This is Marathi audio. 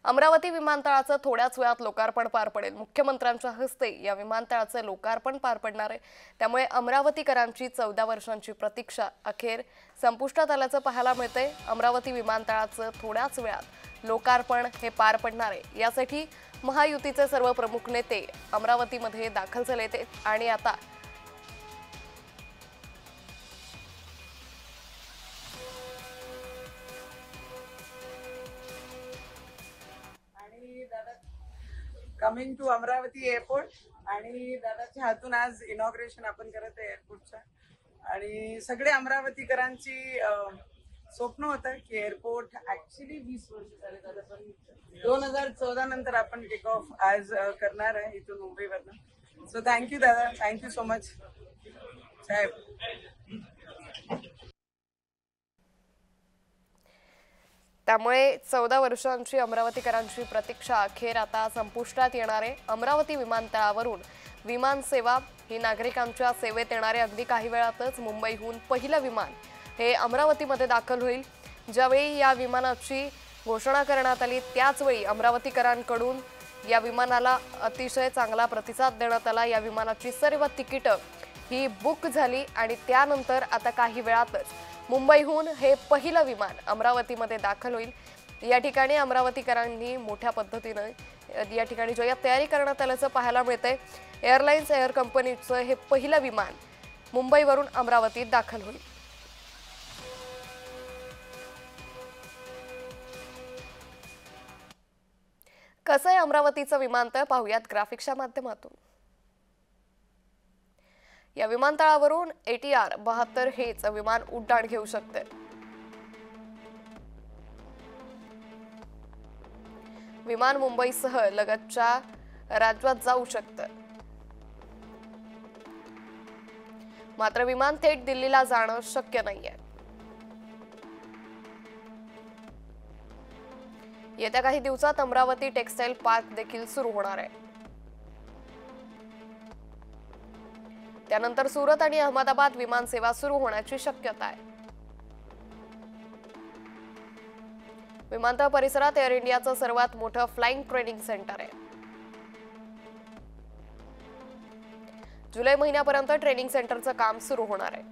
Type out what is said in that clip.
अमरावती विमानतळाचं थोड्याच वेळात लोकार्पण पार पडेल। मुख्यमंत्र्यांच्या हस्ते या विमानतळाचं लोकार्पण पार पडणार आहे। त्यामुळे अमरावतीकरांची 14 वर्षांची प्रतीक्षा अखेर संपुष्टात आल्याचं पाहायला मिळतंय। अमरावती विमानतळाचं थोड्याच वेळात लोकार्पण हे पार पडणार आहे। यासाठी महायुतीचे सर्व प्रमुख नेते अमरावतीमध्ये दाखल झाले आहेत आणि आता कमिंग टू अमरावती एअरपोर्ट आणि दादाच्या हातून आज इनॉग्रेशन आपण करत आहे एअरपोर्टचं आणि सगळे अमरावतीकरांची स्वप्न होतं की एअरपोर्ट ऍक्च्युली 20 वर्ष झाले दादा, पण 2014 नंतर आपण टेक ऑफ आज करणार आहे इथून मुंबईवरनं। सो थँक्यू दादा, थँक्यू सो मच साहेब। त्यामुळे 14 वर्षांची अमरावतीकरांची प्रतीक्षा अखेर आता संपुष्टात येणार आहे। अमरावती विमानतळावरून विमान सेवा ही नागरिकांच्या सेवेत येणारे अगदी काही वेळातच मुंबईहून पहिलं विमान हे अमरावतीमध्ये दाखल होईल। ज्यावेळी या विमानाची घोषणा करण्यात आली त्याच वेळी अमरावतीकरांकडून या विमानाला अतिशय चांगला प्रतिसाद देण्यात आला। या विमानाची सर्व तिकीटं ही बुक झाली आणि त्यानंतर आता काही वेळातच मुंबईहून हे पहिलं विमान अमरावतीमध्ये दाखल होईल। या ठिकाणी अमरावतीकरांनी मोठ्या पद्धतीने या ठिकाणी जय्यत तयारी करण्यात आल्याचं पाहायला मिळतंय। एअरलाइन्स एअर कंपनीचं हे पहिलं विमान मुंबईवरून अमरावतीत दाखल होईल। कसं आहे अमरावतीचं विमानतळ पाहूयात ग्राफिक्सच्या माध्यमातून। या विमानतळावरून ATR 72 हेच विमान उड्डाण घेऊ शकते। विमान मुंबईसह लगतच्या राज्यात जाऊ शकतं, मात्र विमान थेट दिल्लीला जाणं शक्य नाहीये। येत्या काही दिवसात अमरावती टेक्सटाईल पार्क देखील सुरू होणार आहे। त्यानंतर सुरत आणि अहमदाबाद विमान सेवा सुरू होण्याची शक्यता आहे। विमानतळ परिसरात एअर इंडियाचं सर्वात मोठं फ्लाइंग ट्रेनिंग सेंटर आहे। जुलै महिन्यापर्यंत ट्रेनिंग सेंटरचं काम सुरू होणार आहे।